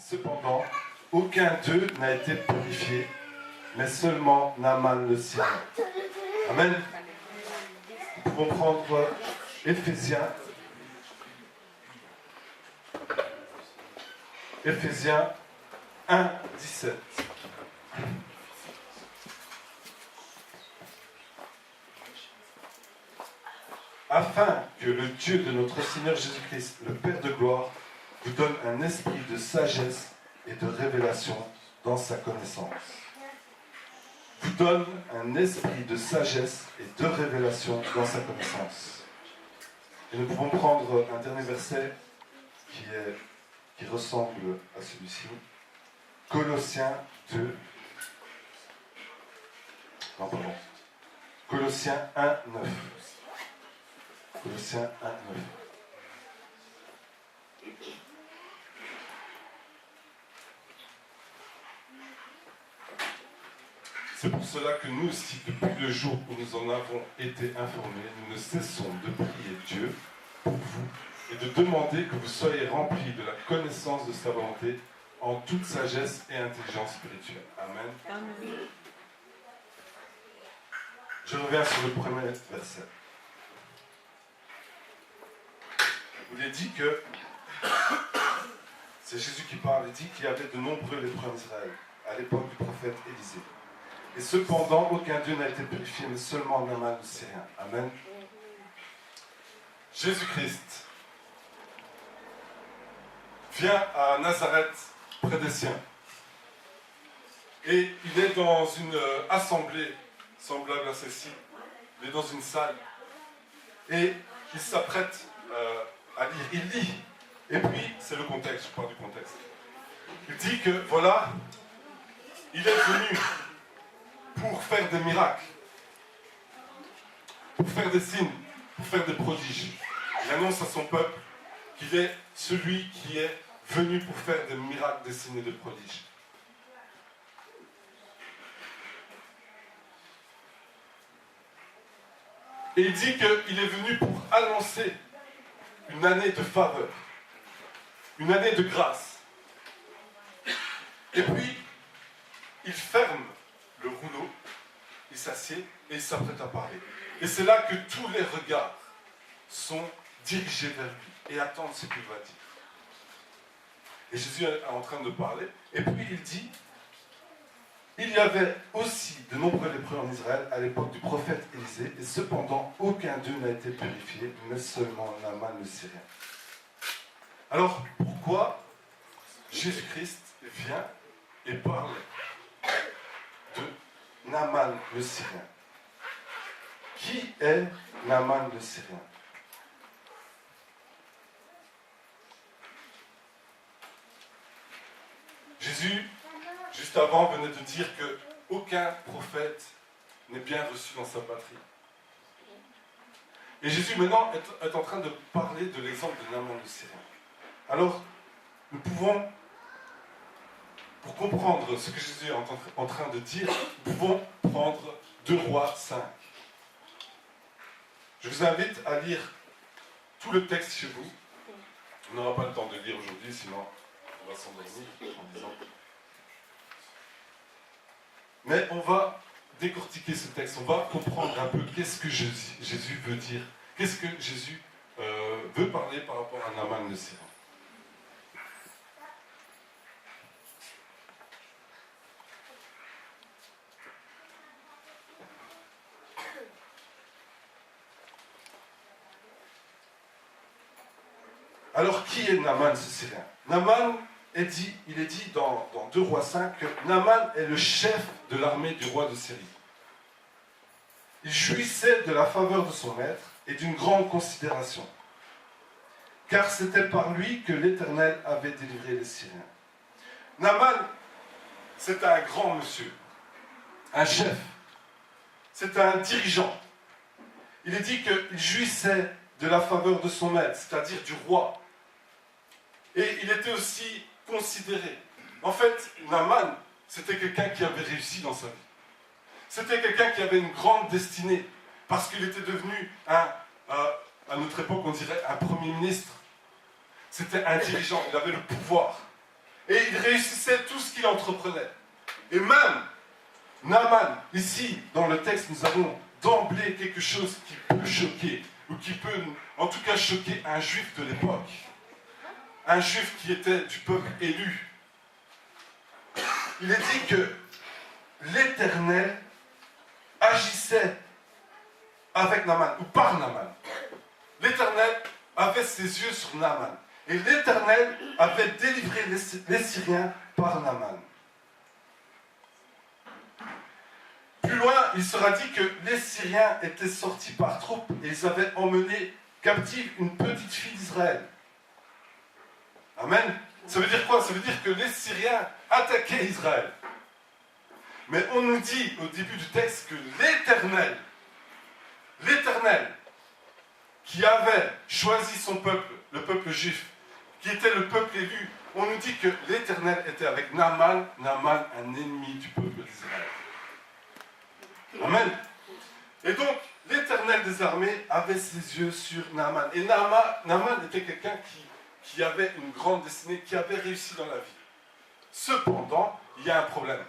Cependant, aucun d'eux n'a été purifié, mais seulement Naaman le Syrien. Amen. Nous pouvons prendre Éphésiens 1, 17. Afin que le Dieu de notre Seigneur Jésus-Christ, le Père de gloire, vous donne un esprit de sagesse et de révélation dans sa connaissance. Vous donne un esprit de sagesse et de révélation dans sa connaissance. Et nous pouvons prendre un dernier verset qui ressemble à celui-ci. Colossiens 2. Non, pardon. Colossiens 1, 9. Colossiens 1, 9. C'est pour cela que nous aussi, depuis le jour où nous en avons été informés, nous ne cessons de prier Dieu pour vous et de demander que vous soyez remplis de la connaissance de sa volonté en toute sagesse et intelligence spirituelle. Amen. Amen. Je reviens sur le premier verset. Il est dit que, c'est Jésus qui parle, il dit qu'il y avait de nombreux lépreux en Israël, à l'époque du prophète Élisée. Et cependant, aucun d'eux n'a été purifié, mais seulement Naaman le Syrien. Amen. Jésus-Christ vient à Nazareth, près des siens. Et il est dans une assemblée semblable à celle-ci. Il est dans une salle. Et il s'apprête à lire. Il lit. Et puis, c'est le contexte, je parle du contexte. Il dit que, voilà, il est venu pour faire des miracles, pour faire des signes, pour faire des prodiges. Il annonce à son peuple qu'il est celui qui est venu pour faire des miracles, des signes et des prodiges. Et il dit qu'il est venu pour annoncer une année de faveur, une année de grâce. Et puis, il ferme le rouleau, il s'assied et il s'apprête à parler. Et c'est là que tous les regards sont dirigés vers lui et attendent ce qu'il va dire. Et Jésus est en train de parler, et puis il dit, il y avait aussi de nombreux lépreux en Israël à l'époque du prophète Élisée, et cependant aucun d'eux n'a été purifié, mais seulement Naaman le Syrien. Alors, pourquoi Jésus-Christ vient et parle de Naaman le Syrien? Qui est Naaman le Syrien? Jésus, juste avant, venait de dire qu'aucun prophète n'est bien reçu dans sa patrie. Et Jésus maintenant est en train de parler de l'exemple de Naaman le Syrien. Alors, nous pouvons, pour comprendre ce que Jésus est en train de dire, nous pouvons prendre 2 Rois 5. Je vous invite à lire tout le texte chez vous. On n'aura pas le temps de lire aujourd'hui, sinon on va s'endormir en disant. Mais on va décortiquer ce texte, on va comprendre un peu qu'est-ce que Jésus veut dire, qu'est-ce que Jésus veut parler par rapport à Naaman le Syrien. Alors, qui est Naaman, ce Syrien? Naaman, il est dit dans 2 Rois 5 que Naaman est le chef de l'armée du roi de Syrie. Il jouissait de la faveur de son maître et d'une grande considération, car c'était par lui que l'Éternel avait délivré les Syriens. Naaman, c'était un grand monsieur, un chef, c'était un dirigeant. Il est dit qu'il jouissait de la faveur de son maître, c'est-à-dire du roi. Et il était aussi considéré. En fait, Naaman, c'était quelqu'un qui avait réussi dans sa vie. C'était quelqu'un qui avait une grande destinée, parce qu'il était devenu, à notre époque, on dirait un premier ministre. C'était un dirigeant, il avait le pouvoir. Et il réussissait tout ce qu'il entreprenait. Et même, Naaman, ici, dans le texte, nous avons d'emblée quelque chose qui peut choquer, ou qui peut, en tout cas, choquer un juif de l'époque. Un juif qui était du peuple élu. Il est dit que l'Éternel agissait avec Naaman, ou par Naaman. L'Éternel avait ses yeux sur Naaman. Et l'Éternel avait délivré les Syriens par Naaman. Plus loin, il sera dit que les Syriens étaient sortis par troupes et ils avaient emmené captive une petite fille d'Israël. Amen. Ça veut dire quoi? Ça veut dire que les Syriens attaquaient Israël. Mais on nous dit au début du texte que l'Éternel, qui avait choisi son peuple, le peuple juif, qui était le peuple élu, on nous dit que l'Éternel était avec Naaman, un ennemi du peuple d'Israël. Amen. Et donc, l'Éternel des armées avait ses yeux sur Naaman. Et Naaman était quelqu'un qui avait une grande destinée, qui avait réussi dans la vie. Cependant, il y a un problème.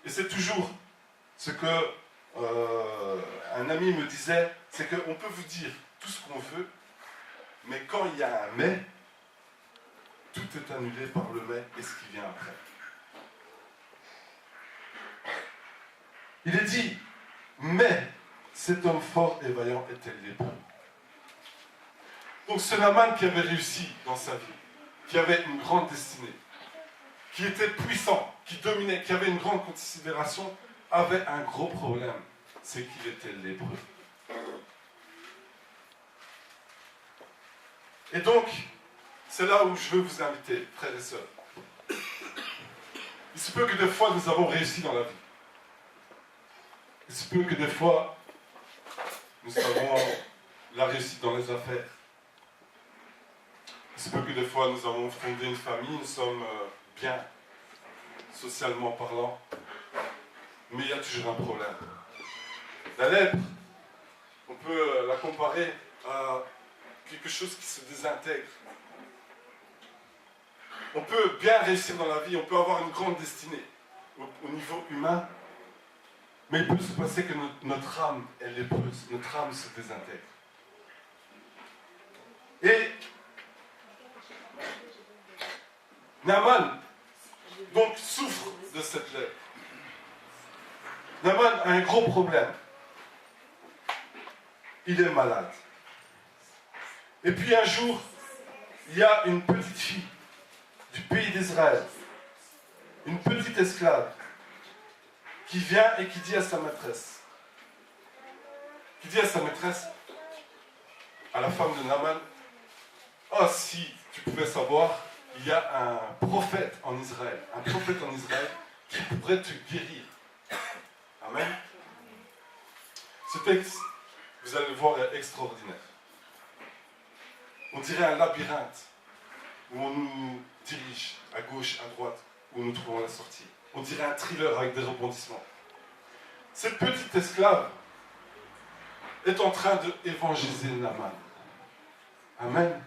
Et c'est toujours ce que un ami me disait, c'est qu'on peut vous dire tout ce qu'on veut, mais quand il y a un mais, tout est annulé par le mais et ce qui vient après. Il est dit, mais cet homme fort et vaillant était lépreux. Donc ce Naaman qui avait réussi dans sa vie, qui avait une grande destinée, qui était puissant, qui dominait, qui avait une grande considération, avait un gros problème, c'est qu'il était lépreux. Et donc, c'est là où je veux vous inviter, frères et sœurs. Il se peut que des fois nous avons réussi dans la vie. Il se peut que des fois, nous avons la réussite dans les affaires. Il se peut que des fois, nous avons fondé une famille, nous sommes bien, socialement parlant. Mais il y a toujours un problème. La lèpre, on peut la comparer à quelque chose qui se désintègre. On peut bien réussir dans la vie, on peut avoir une grande destinée au niveau humain, mais il peut se passer que notre âme est lépreuse, notre âme se désintègre. Et Naaman, donc, souffre de cette lèpre. Naaman a un gros problème. Il est malade. Et puis un jour, il y a une petite fille du pays d'Israël, une petite esclave, qui vient et qui dit à sa maîtresse, à la femme de Naaman, « Oh, si tu pouvais savoir, il y a un prophète en Israël qui pourrait te guérir. » Amen. Ce texte, vous allez le voir, est extraordinaire. On dirait un labyrinthe où on nous dirige à gauche, à droite, où nous trouvons la sortie. On dirait un thriller avec des rebondissements. Cette petite esclave est en train d'évangéliser Naaman. Amen.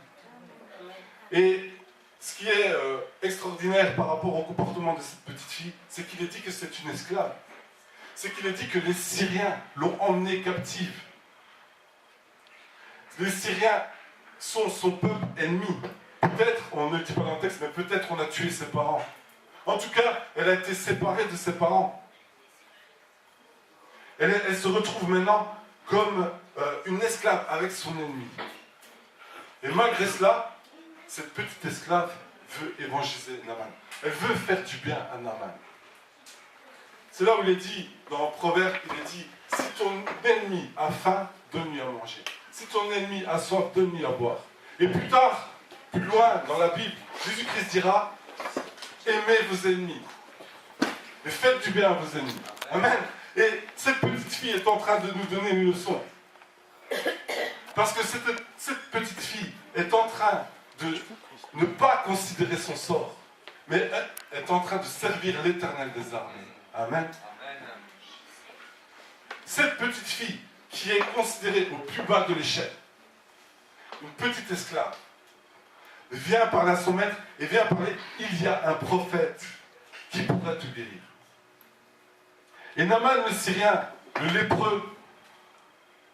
Et ce qui est extraordinaire par rapport au comportement de cette petite fille, c'est qu'il est dit que c'est une esclave. C'est qu'il est dit que les Syriens l'ont emmenée captive. Les Syriens sont son peuple ennemi. Peut-être, on ne le dit pas dans le texte, mais peut-être on a tué ses parents. En tout cas, elle a été séparée de ses parents. Elle se retrouve maintenant comme une esclave avec son ennemi. Et malgré cela, cette petite esclave veut évangéliser Naaman. Elle veut faire du bien à Naaman. C'est là où il est dit, dans Proverbe, il est dit, si ton ennemi a faim, donne-lui à manger. Si ton ennemi a soif, donne-lui à boire. Et plus tard, plus loin dans la Bible, Jésus-Christ dira, aimez vos ennemis. Et faites du bien à vos ennemis. Amen. Et cette petite fille est en train de nous donner une leçon. Parce que cette petite fille est en train de ne pas considérer son sort, mais est en train de servir l'Éternel des armées. Amen. Cette petite fille qui est considérée au plus bas de l'échelle, une petite esclave, vient parler à son maître et vient parler, il y a un prophète qui pourra te guérir. Et Naaman, le Syrien, le lépreux,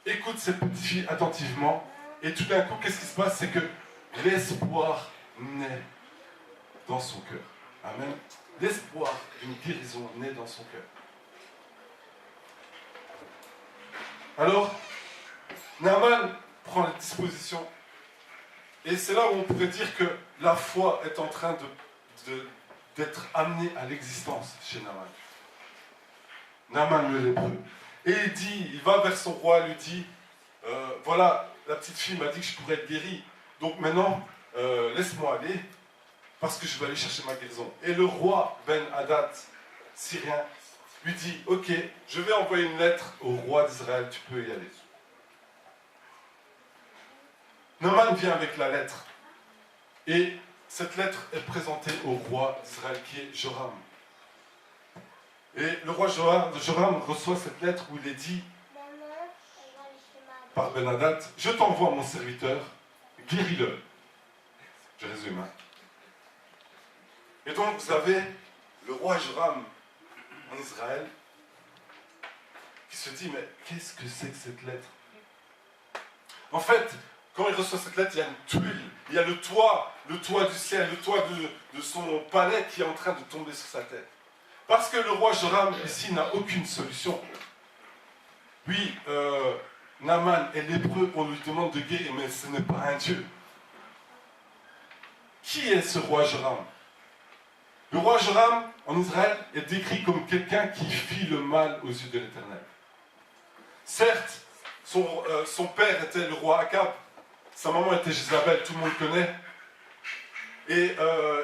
écoute cette petite fille attentivement, et tout d'un coup, qu'est-ce qui se passe? C'est que l'espoir naît dans son cœur. Amen. L'espoir d'une guérison naît dans son cœur. Alors, Naaman prend les dispositions, et c'est là où on pourrait dire que la foi est en train d'être amenée à l'existence chez Naaman. Naaman le lépreux. Et il va vers son roi, lui dit, voilà, la petite fille m'a dit que je pourrais être guéri, donc maintenant, laisse-moi aller, parce que je vais aller chercher ma guérison. Et le roi Ben-Hadad, syrien, lui dit, ok, je vais envoyer une lettre au roi d'Israël, tu peux y aller. Naaman vient avec la lettre, et cette lettre est présentée au roi d'Israël, qui est Joram. Et le roi Joram reçoit cette lettre où il est dit par Ben-Hadad, je t'envoie mon serviteur, guéris-le. Je résume. Hein. Et donc vous avez le roi Joram en Israël qui se dit, mais qu'est-ce que c'est que cette lettre? En fait, quand il reçoit cette lettre, il y a une tuile, il y a le toit du ciel, le toit de son palais qui est en train de tomber sur sa tête. Parce que le roi Joram, ici, n'a aucune solution. Oui, Naaman est lépreux, on lui demande de guérir, mais ce n'est pas un Dieu. Qui est ce roi Joram? Le roi Joram, en Israël, est décrit comme quelqu'un qui fit le mal aux yeux de l'Éternel. Certes, son père était le roi Akab, sa maman était Jézabel, tout le monde connaît. Et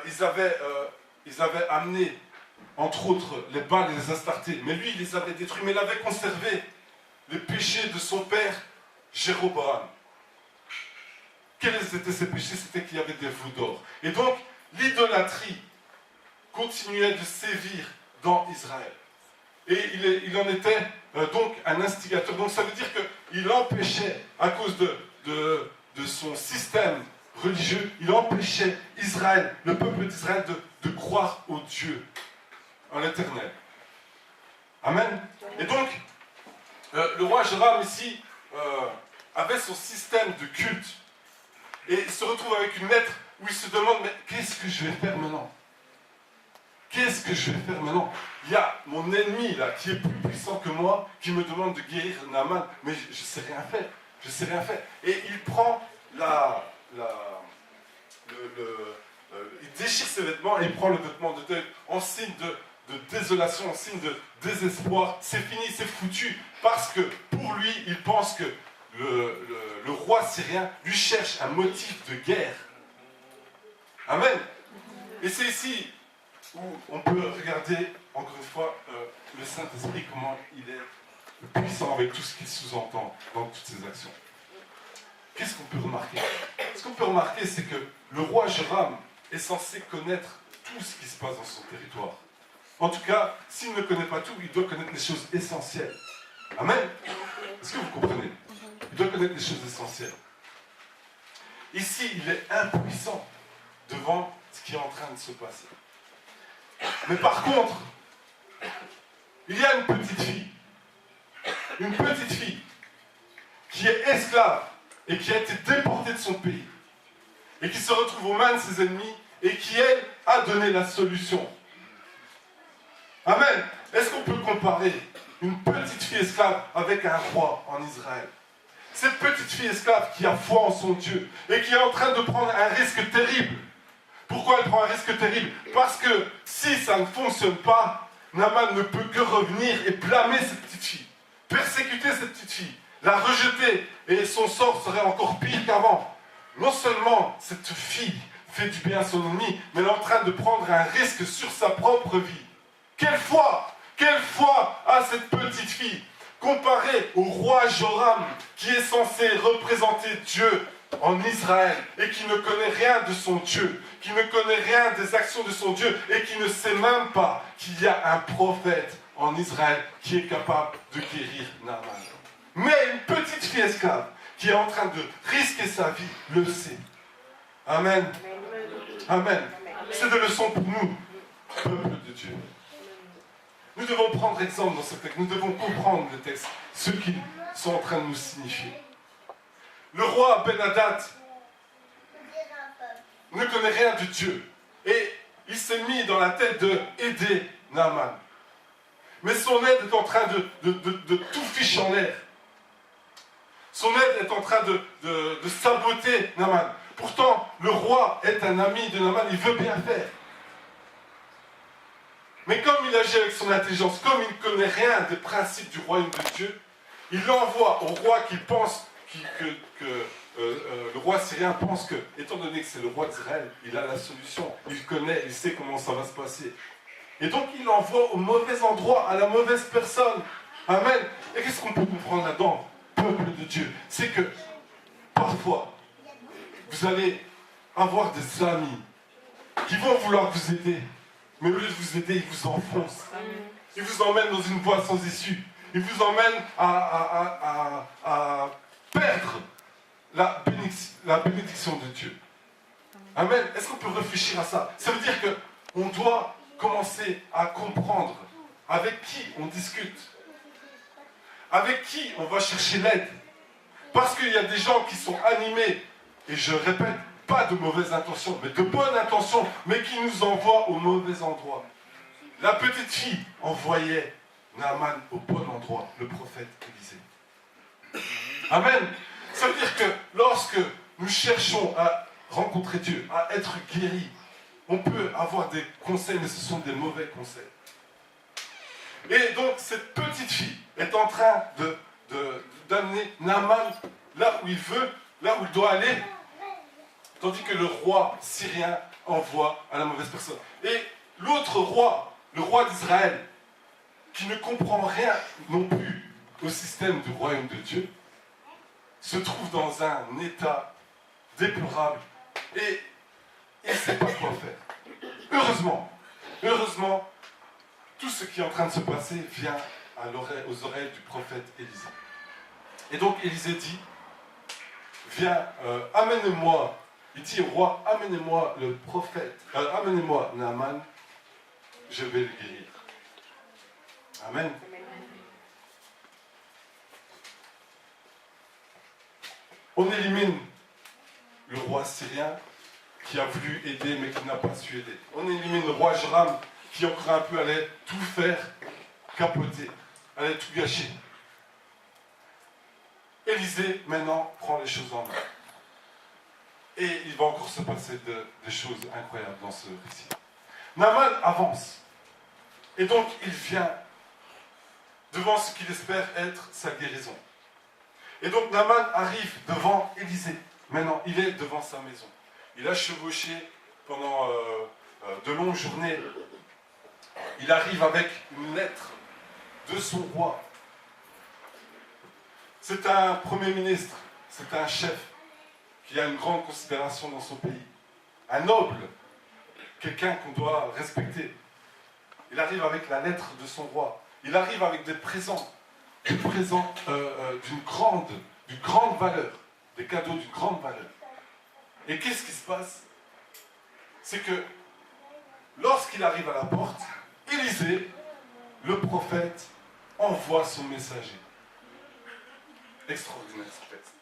ils avaient amené, entre autres, les Baals et les Astartés. Mais lui, il les avait détruits, mais il avait conservé les péchés de son père, Jéroboam. Quels étaient ces péchés? C'était qu'il y avait des veaux d'or. Et donc, l'idolâtrie continuait de sévir dans Israël. Et il en était donc un instigateur. Donc ça veut dire qu'il empêchait, à cause de son système religieux, il empêchait Israël, le peuple d'Israël, de croire au Dieu, en l'Éternel. Amen. Et donc, le roi Joram ici avait son système de culte. Et il se retrouve avec une lettre où il se demande, mais qu'est-ce que je vais faire maintenant? Qu'est-ce que je vais faire maintenant? Il y a mon ennemi là, qui est plus puissant que moi, qui me demande de guérir Naaman, mais je ne sais rien faire. Je ne sais rien faire. Et il prend il déchire ses vêtements et il prend le vêtement de deuil en signe de désolation, en signe de désespoir. C'est fini, c'est foutu. Parce que pour lui, il pense que le roi syrien lui cherche un motif de guerre. Amen. Et c'est ici où on peut regarder, encore une fois, le Saint-Esprit, comment il est puissant avec tout ce qu'il sous-entend dans toutes ses actions. Qu'est-ce qu'on peut remarquer? Ce qu'on peut remarquer, c'est que le roi Joram est censé connaître tout ce qui se passe dans son territoire. En tout cas, s'il ne connaît pas tout, il doit connaître les choses essentielles. Amen. Est-ce que vous comprenez? Il doit connaître les choses essentielles. Ici, il est impuissant devant ce qui est en train de se passer. Mais par contre, il y a une petite fille qui est esclave et qui a été déportée de son pays et qui se retrouve aux mains de ses ennemis et qui, elle, a donné la solution. Amen. Est-ce qu'on peut comparer une petite fille esclave avec un roi en Israël? Cette petite fille esclave qui a foi en son Dieu et qui est en train de prendre un risque terrible. Pourquoi elle prend un risque terrible? Parce que si ça ne fonctionne pas, Naaman ne peut que revenir et blâmer cette petite fille, persécuter cette petite fille, la rejeter, et son sort serait encore pire qu'avant. Non seulement cette fille fait du bien à son ennemi, mais elle est en train de prendre un risque sur sa propre vie. Quelle foi a cette petite fille comparée au roi Joram, qui est censé représenter Dieu en Israël et qui ne connaît rien de son Dieu, qui ne connaît rien des actions de son Dieu et qui ne sait même pas qu'il y a un prophète en Israël qui est capable de guérir Naaman. Mais une petite fille esclave qui est en train de risquer sa vie le sait. Amen. Amen. C'est des leçons pour nous, peuple de Dieu. Nous devons prendre exemple dans ce texte. Nous devons comprendre le texte, ce qu'ils sont en train de nous signifier. Le roi Ben-Hadad ne connaît rien de Dieu. Et il s'est mis dans la tête d'aider Naaman. Mais son aide est en train de tout ficher en l'air. Son aide est en train de saboter Naaman. Pourtant, le roi est un ami de Naaman, il veut bien faire. Mais comme il agit avec son intelligence, comme il ne connaît rien des principes du royaume de Dieu, il l'envoie au roi qui pense le roi syrien pense que, étant donné que c'est le roi d'Israël, il a la solution, il connaît, il sait comment ça va se passer. Et donc il l'envoie au mauvais endroit, à la mauvaise personne. Amen. Et qu'est-ce qu'on peut comprendre là-dedans, peuple de Dieu? C'est que, parfois, vous allez avoir des amis qui vont vouloir vous aider, mais au lieu de vous aider, ils vous enfoncent. Ils vous emmènent dans une voie sans issue. Ils vous emmènent à perdre la bénédiction de Dieu. Amen. Est-ce qu'on peut réfléchir à ça? Ça veut dire qu'on doit commencer à comprendre avec qui on discute, avec qui on va chercher l'aide. Parce qu'il y a des gens qui sont animés, et je répète, pas de mauvaises intentions, mais de bonnes intentions, mais qui nous envoient au mauvais endroit. La petite fille envoyait Naaman au bon endroit, le prophète Élisée. Amen. Ça veut dire que lorsque nous cherchons à rencontrer Dieu, à être guéris, on peut avoir des conseils, mais ce sont des mauvais conseils. Et donc cette petite fille est en train d'amener Naaman là où il veut, là où il doit aller, tandis que le roi syrien envoie à la mauvaise personne. Et l'autre roi, le roi d'Israël, qui ne comprend rien non plus au système du royaume de Dieu, se trouve dans un état déplorable et il ne sait pas quoi faire. Heureusement, tout ce qui est en train de se passer vient aux oreilles du prophète Élisée. Et donc Élisée dit, viens, amène-moi, il dit au roi, amenez-moi le prophète, amenez-moi Naaman, je vais le guérir. Amen. On élimine le roi syrien qui a voulu aider mais qui n'a pas su aider. On élimine le roi Joram qui encore un peu allait tout faire capoter, allait tout gâcher. Élisée maintenant prend les choses en main. Et il va encore se passer des choses incroyables dans ce récit. Naaman avance. Et donc il vient devant ce qu'il espère être sa guérison. Et donc Naaman arrive devant Élisée. Maintenant, il est devant sa maison. Il a chevauché pendant de longues journées. Il arrive avec une lettre de son roi. C'est un premier ministre, c'est un chef qui a une grande considération dans son pays. Un noble, quelqu'un qu'on doit respecter. Il arrive avec la lettre de son roi. Il arrive avec des présents d'une grande valeur, des cadeaux d'une grande valeur. Et qu'est-ce qui se passe? C'est que lorsqu'il arrive à la porte, Élisée, le prophète, envoie son messager. Extraordinaire ce texte.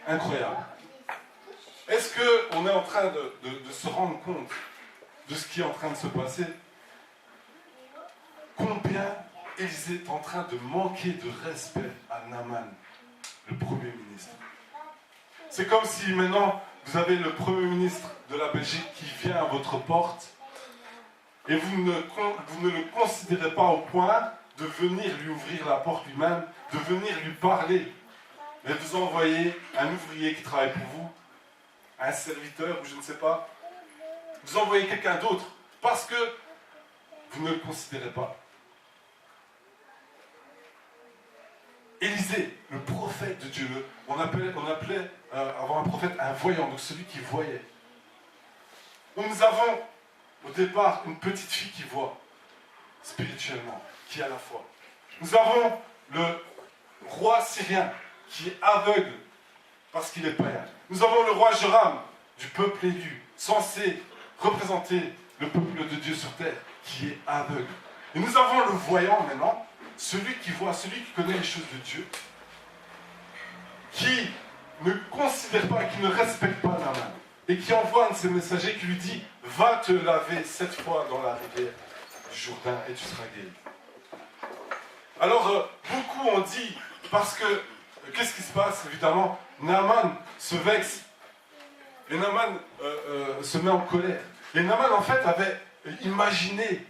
Incroyable. Est-ce qu'on est en train de se rendre compte de ce qui est en train de se passer? Combien Élisée est en train de manquer de respect à Naaman, le Premier ministre. C'est comme si maintenant vous avez le Premier ministre de la Belgique qui vient à votre porte et vous ne le considérez pas au point de venir lui ouvrir la porte lui-même, de venir lui parler. Mais vous envoyez un ouvrier qui travaille pour vous, un serviteur ou je ne sais pas. Vous envoyez quelqu'un d'autre parce que vous ne le considérez pas. Élisée, le prophète de Dieu, on appelait avant un prophète un voyant, donc celui qui voyait. Donc nous avons au départ une petite fille qui voit spirituellement, qui a la foi. Nous avons le roi syrien qui est aveugle parce qu'il est païen. Nous avons le roi Joram du peuple élu, censé représenter le peuple de Dieu sur terre, qui est aveugle. Et nous avons le voyant maintenant, celui qui voit, celui qui connaît les choses de Dieu, qui ne considère pas, qui ne respecte pas Naaman, et qui envoie un de ses messagers qui lui dit « Va te laver 7 fois dans la rivière du Jourdain et tu seras guéri. » Alors, beaucoup ont dit, parce que, qu'est-ce qui se passe? Évidemment, Naaman se vexe, et Naaman se met en colère. Et Naaman, en fait, avait imaginé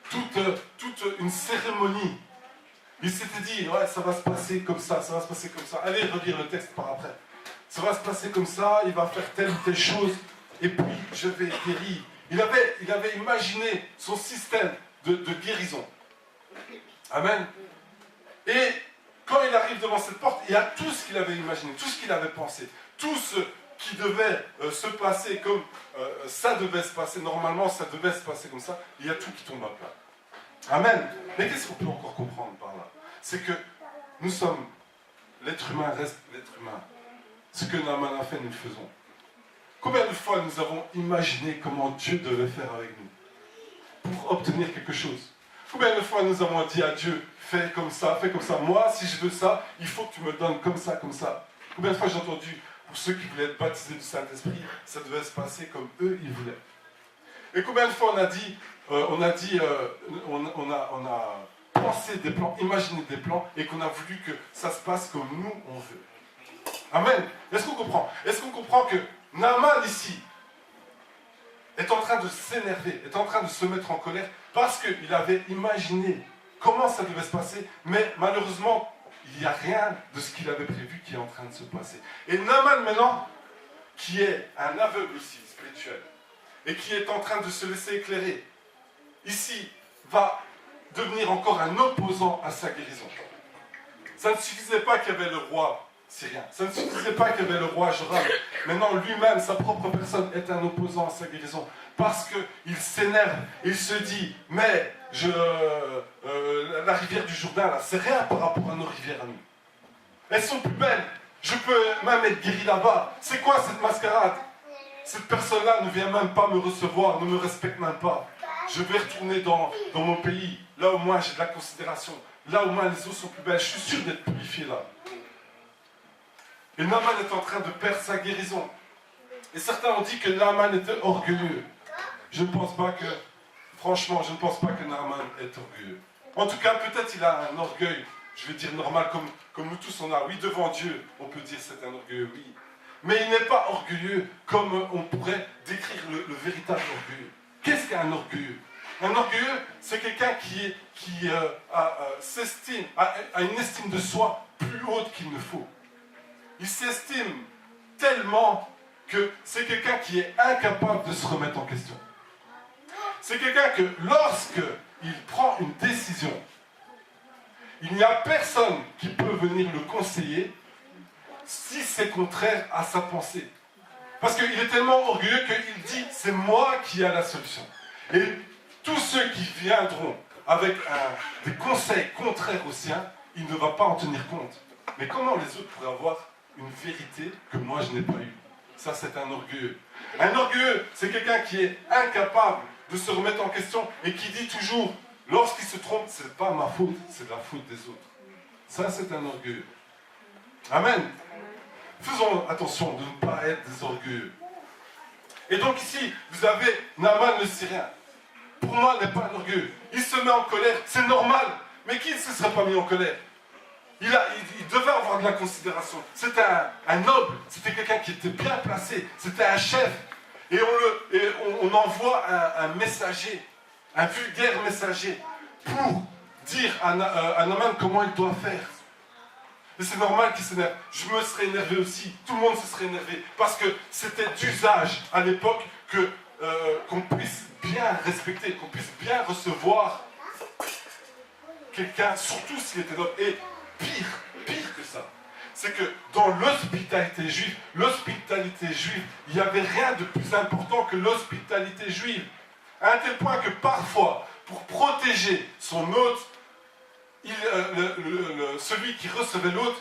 toute une cérémonie. Il s'était dit, ouais, ça va se passer comme ça, ça va se passer comme ça. Allez relire le texte par après. Ça va se passer comme ça, il va faire telle ou telle chose, et puis je vais guérir. Il avait imaginé son système de guérison. Amen. Et quand il arrive devant cette porte, il y a tout ce qu'il avait imaginé, tout ce qu'il avait pensé, tout ce qui devait se passer comme ça devait se passer, normalement ça devait se passer comme ça, il y a tout qui tombe à plat. Amen. Mais qu'est-ce qu'on peut encore comprendre par là? C'est que nous sommes, l'être humain reste l'être humain. Ce que Naaman a fait, nous le faisons. Combien de fois nous avons imaginé comment Dieu devait faire avec nous pour obtenir quelque chose? Combien de fois nous avons dit à Dieu, fais comme ça, moi si je veux ça, il faut que tu me donnes comme ça, comme ça. Combien de fois j'ai entendu, pour ceux qui voulaient être baptisés du Saint-Esprit, ça devait se passer comme eux, ils voulaient. Et combien de fois on a pensé des plans, imaginé des plans, et qu'on a voulu que ça se passe comme nous, on veut. Amen. Est-ce qu'on comprend? Est-ce qu'on comprend que Naaman ici est en train de s'énerver, est en train de se mettre en colère, parce qu'il avait imaginé comment ça devait se passer, mais malheureusement, il n'y a rien de ce qu'il avait prévu qui est en train de se passer. Et Naaman maintenant, qui est un aveugle aussi, spirituel, et qui est en train de se laisser éclairer, ici, va devenir encore un opposant à sa guérison. Ça ne suffisait pas qu'il y avait le roi syrien, ça ne suffisait pas qu'il y avait le roi Joram. Maintenant, lui-même, sa propre personne, est un opposant à sa guérison. Parce qu'il s'énerve, il se dit, mais la rivière du Jourdain, là, c'est rien par rapport à nos rivières à nous. Elles sont plus belles, je peux même être guéri là-bas. C'est quoi cette mascarade? Cette personne-là ne vient même pas me recevoir, ne me respecte même pas. Je vais retourner dans mon pays, là au moins j'ai de la considération, là au moins les eaux sont plus belles, je suis sûr d'être purifié là. Et Naaman est en train de perdre sa guérison. Et certains ont dit que Naaman était orgueilleux. Je ne pense pas que, franchement, je ne pense pas que Naaman est orgueilleux. En tout cas, peut-être il a un orgueil, je vais dire normal, comme nous tous on a. Oui, devant Dieu, on peut dire c'est un orgueilleux, oui. Mais il n'est pas orgueilleux comme on pourrait décrire le véritable orgueilleux. Qu'est-ce qu'un orgueilleux? Un orgueilleux, c'est quelqu'un qui s'estime, a une estime de soi plus haute qu'il ne faut. Il s'estime tellement que c'est quelqu'un qui est incapable de se remettre en question. C'est quelqu'un que lorsqu'il prend une décision, il n'y a personne qui peut venir le conseiller si c'est contraire à sa pensée. Parce qu'il est tellement orgueilleux qu'il dit « c'est moi qui ai la solution ». Et tous ceux qui viendront avec des conseils contraires aux siens, il ne va pas en tenir compte. Mais comment les autres pourraient avoir une vérité que moi je n'ai pas eue? Ça, c'est un orgueilleux. Un orgueilleux, c'est quelqu'un qui est incapable de se remettre en question et qui dit toujours, lorsqu'il se trompe, c'est pas ma faute, c'est la faute des autres. Ça, c'est un orgueilleux. Amen. Faisons attention de ne pas être des orgueilleux. Et donc ici, vous avez Naaman le Syrien. Pour moi, il n'est pas un orgueilleux. Il se met en colère, c'est normal. Mais qui ne se serait pas mis en colère? Il devait avoir de la considération. C'était un noble, c'était quelqu'un qui était bien placé, c'était un chef. Et on envoie un messager, un vulgaire messager, pour dire à Naaman comment il doit faire. Et c'est normal qu'il s'énerve. Je me serais énervé aussi, tout le monde se serait énervé, parce que c'était d'usage à l'époque qu'on puisse bien respecter, qu'on puisse bien recevoir quelqu'un, surtout s'il était noble. Et pire que ça, c'est que dans l'hospitalité juive, il n'y avait rien de plus important que l'hospitalité juive. À un tel point que parfois, pour protéger son hôte, celui qui recevait l'hôte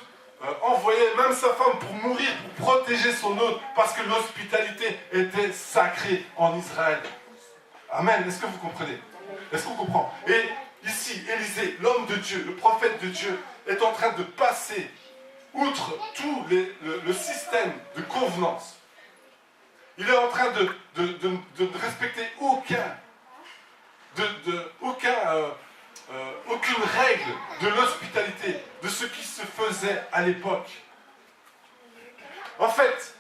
envoyait même sa femme pour mourir, pour protéger son hôte, parce que l'hospitalité était sacrée en Israël. Amen. Est-ce que vous comprenez? Est-ce qu'on comprend? Et ici, Élisée, l'homme de Dieu, le prophète de Dieu, est en train de passer outre tout le système de convenance. Il est en train de ne respecter aucune règle de l'hospitalité, de ce qui se faisait à l'époque. En fait,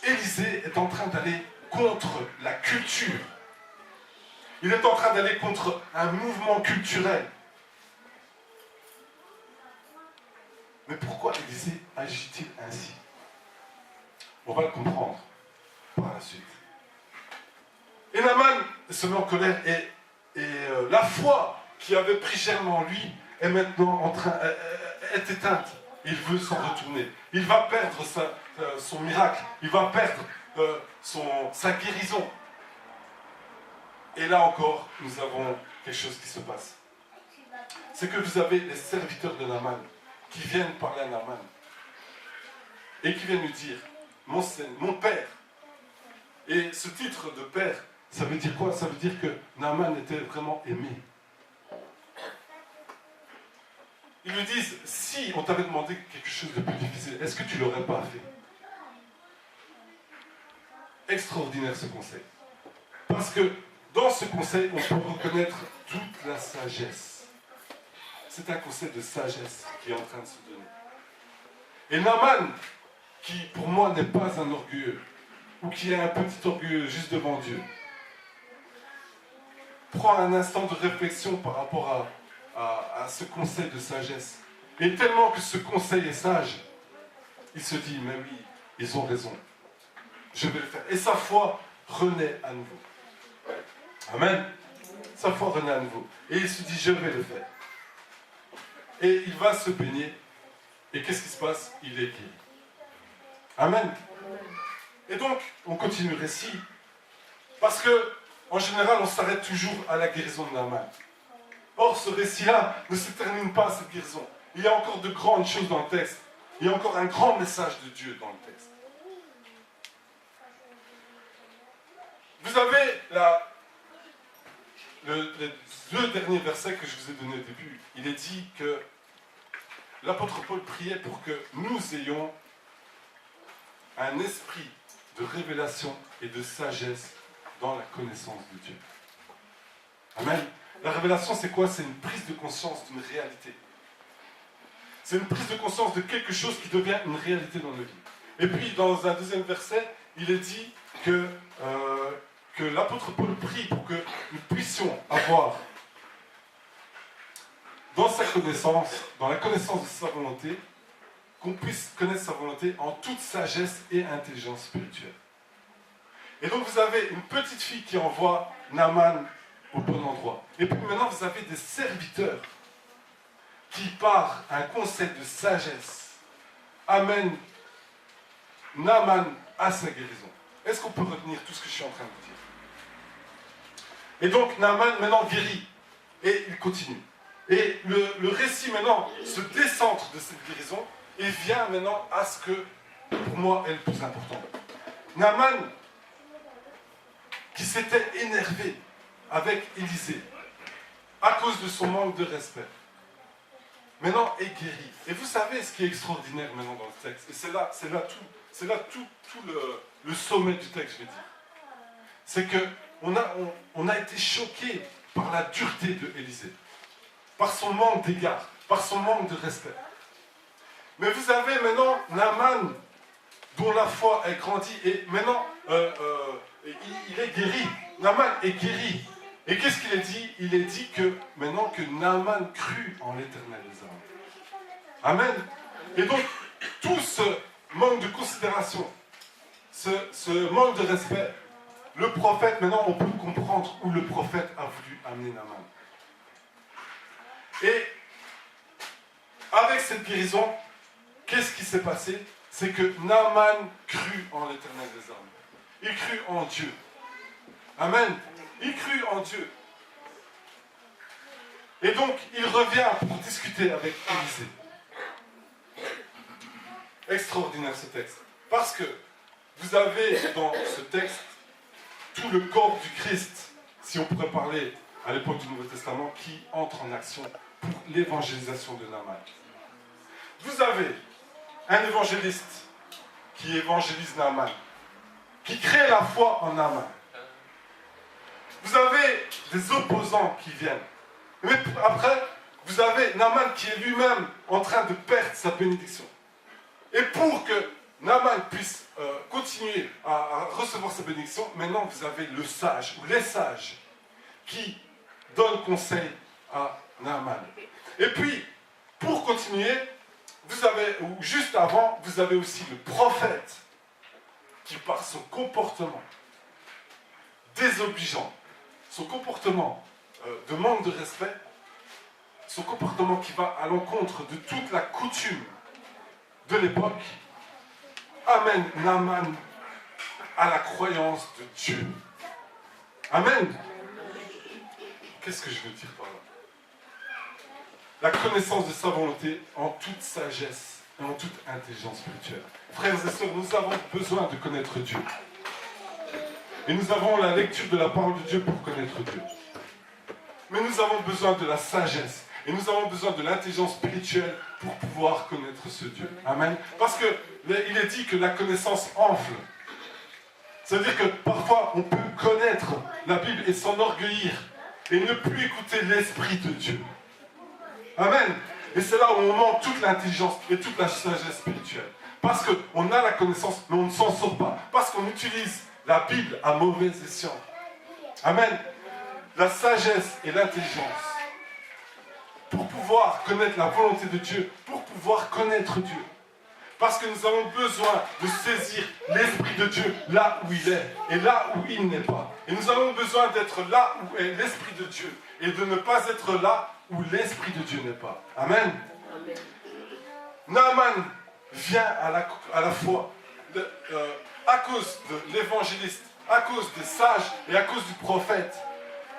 Élisée est en train d'aller contre la culture. Il est en train d'aller contre un mouvement culturel. Mais pourquoi Élisée agit-il ainsi? On va le comprendre par la suite. Et Naaman se met en colère et la foi qui avait pris germe en lui est maintenant est éteinte. Il veut s'en retourner. Il va perdre son miracle. Il va perdre sa guérison. Et là encore, nous avons quelque chose qui se passe. C'est que vous avez les serviteurs de Naaman qui viennent parler à Naaman et qui viennent lui dire, mon père. Et ce titre de père, ça veut dire quoi? Ça veut dire que Naaman était vraiment aimé. Ils lui disent, si on t'avait demandé quelque chose de plus difficile, est-ce que tu ne l'aurais pas fait? Extraordinaire ce conseil. Parce que dans ce conseil, on peut reconnaître toute la sagesse. C'est un conseil de sagesse qui est en train de se donner. Et Naaman, qui pour moi n'est pas un orgueilleux, ou qui est un petit orgueilleux juste devant Dieu, prend un instant de réflexion par rapport à ce conseil de sagesse. Et tellement que ce conseil est sage, il se dit, mais oui, ils ont raison. Je vais le faire. Et sa foi renaît à nouveau. Amen. Sa foi renaît à nouveau. Et il se dit, je vais le faire. Et il va se baigner. Et qu'est-ce qui se passe? Il est guéri. Amen. Et donc, on continue le récit. Parce que, en général, on s'arrête toujours à la guérison de Naaman. Or, ce récit-là ne se termine pas à cette guérison. Il y a encore de grandes choses dans le texte. Il y a encore un grand message de Dieu dans le texte. Vous avez les deux derniers versets que je vous ai donnés au début. Il est dit que l'apôtre Paul priait pour que nous ayons un esprit de révélation et de sagesse dans la connaissance de Dieu. Amen. La révélation, c'est quoi? C'est une prise de conscience d'une réalité. C'est une prise de conscience de quelque chose qui devient une réalité dans nos vies. Et puis, dans un deuxième verset, il est dit que l'apôtre Paul prie pour que nous puissions avoir dans sa connaissance, dans la connaissance de sa volonté, qu'on puisse connaître sa volonté en toute sagesse et intelligence spirituelle. Et donc vous avez une petite fille qui envoie Naaman au bon endroit. Et puis maintenant vous avez des serviteurs qui, par un conseil de sagesse, amènent Naaman à sa guérison. Est-ce qu'on peut retenir tout ce que je suis en train de vous dire? Et donc Naaman maintenant guérit. Et il continue. Et le récit maintenant se décentre de cette guérison et vient maintenant à ce que, pour moi, est le plus important. Naaman, qui s'était énervé avec Élisée à cause de son manque de respect, maintenant est guéri. Et vous savez ce qui est extraordinaire maintenant dans le texte, et c'est là tout le sommet du texte, je vais dire. C'est qu'on a été choqué par la dureté de Élisée, par son manque d'égard, par son manque de respect. Mais vous avez maintenant Naaman, dont la foi est grandie, et maintenant il est guéri. Naaman est guéri. Et qu'est-ce qu'il est dit? Il est dit que maintenant que Naaman crut en l'Éternel des armées. Amen. Et donc, tout ce manque de considération, ce manque de respect, le prophète, maintenant on peut comprendre où le prophète a voulu amener Naaman. Et avec cette guérison, qu'est-ce qui s'est passé? C'est que Naaman crut en l'Éternel des armées. Il crut en Dieu. Amen. Il crut en Dieu. Et donc, il revient pour discuter avec Élisée. extraordinaire ce texte. Parce que vous avez dans ce texte tout le corps du Christ, si on pourrait parler à l'époque du Nouveau Testament, qui entre en action pour l'évangélisation de Naaman. Vous avez un évangéliste qui évangélise Naaman, qui crée la foi en Naaman. Vous avez des opposants qui viennent. Mais après, vous avez Naaman qui est lui-même en train de perdre sa bénédiction. Et pour que Naaman puisse continuer à recevoir sa bénédiction, maintenant vous avez le sage, ou les sages, qui donnent conseil à Naaman. Et puis, pour continuer, vous avez, ou juste avant, vous avez aussi le prophète, qui par son comportement désobligeant, son comportement de manque de respect, son comportement qui va à l'encontre de toute la coutume de l'époque, amène Naaman à la croyance de Dieu. Amen. Qu'est-ce que je veux dire par là? La connaissance de sa volonté en toute sagesse et en toute intelligence spirituelle. Frères et sœurs, nous avons besoin de connaître Dieu. Et nous avons la lecture de la parole de Dieu pour connaître Dieu. Mais nous avons besoin de la sagesse. Et nous avons besoin de l'intelligence spirituelle pour pouvoir connaître ce Dieu. Amen. Parce qu'il est dit que la connaissance enfle. C'est-à-dire que parfois on peut connaître la Bible et s'enorgueillir et ne plus écouter l'Esprit de Dieu. Amen. Et c'est là où on manque toute l'intelligence et toute la sagesse spirituelle. Parce qu'on a la connaissance, mais on ne s'en sort pas. Parce qu'on utilise la Bible à mauvais escient. Amen. La sagesse et l'intelligence. Pour pouvoir connaître la volonté de Dieu, pour pouvoir connaître Dieu. Parce que nous avons besoin de saisir l'Esprit de Dieu là où il est et là où il n'est pas. Et nous avons besoin d'être là où est l'Esprit de Dieu et de ne pas être là où l'Esprit de Dieu n'est pas. Amen. Amen. Naaman vient à la fois à cause de l'évangéliste, à cause des sages et à cause du prophète.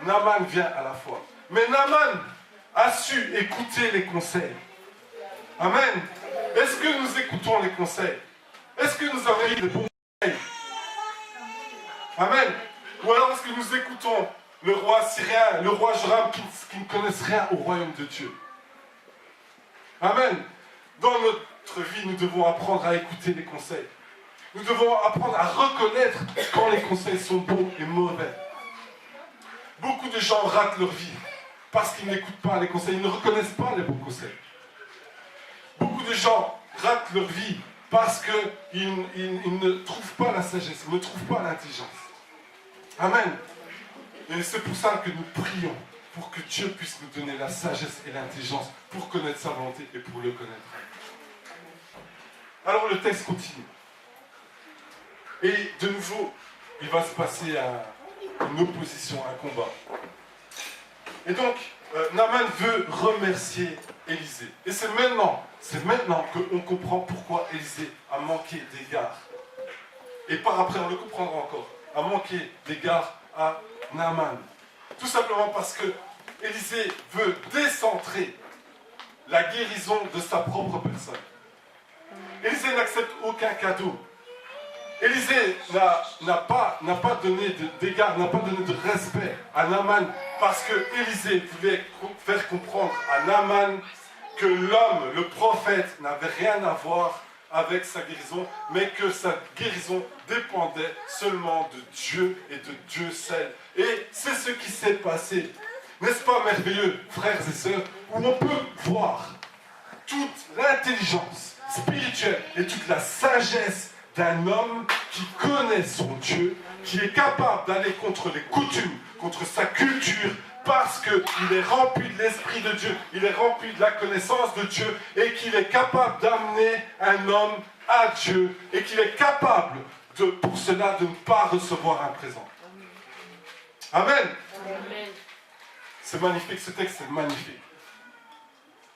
Naaman vient à la foi. Mais Naaman a su écouter les conseils. Amen. Est-ce que nous écoutons les conseils? Est-ce que nous avons des bons conseils? Amen. Ou alors est-ce que nous écoutons le roi syrien, le roi Joram qui ne connaissent rien au royaume de Dieu? Amen. Dans notre vie, nous devons apprendre à écouter les conseils. Nous devons apprendre à reconnaître quand les conseils sont bons et mauvais. Beaucoup de gens ratent leur vie parce qu'ils n'écoutent pas les conseils, ils ne reconnaissent pas les bons conseils. Beaucoup de gens ratent leur vie parce qu'ils ne trouvent pas la sagesse, ils ne trouvent pas l'intelligence. Amen. Et c'est pour ça que nous prions, pour que Dieu puisse nous donner la sagesse et l'intelligence pour connaître sa volonté et pour le connaître. Alors le texte continue. Et de nouveau, il va se passer une opposition, un combat. Et donc, Naaman veut remercier Élisée. Et c'est maintenant qu'on comprend pourquoi Élisée a manqué d'égard. Et par après, on le comprendra encore, a manqué d'égard à Naaman. Tout simplement parce que Élisée veut décentrer la guérison de sa propre personne. Élisée n'accepte aucun cadeau. Élisée n'a pas donné d'égard, n'a pas donné de respect à Naaman parce que Élisée voulait faire comprendre à Naaman que l'homme, le prophète, n'avait rien à voir avec sa guérison, mais que sa guérison dépendait seulement de Dieu et de Dieu seul. Et c'est ce qui s'est passé. N'est-ce pas merveilleux, frères et sœurs, où on peut voir toute l'intelligence spirituelle et toute la sagesse d'un homme qui connaît son Dieu, qui est capable d'aller contre les coutumes, contre sa culture, parce qu'il est rempli de l'Esprit de Dieu, il est rempli de la connaissance de Dieu, et qu'il est capable d'amener un homme à Dieu, et qu'il est capable, pour cela, de ne pas recevoir un présent. Amen. Amen. C'est magnifique, ce texte est magnifique.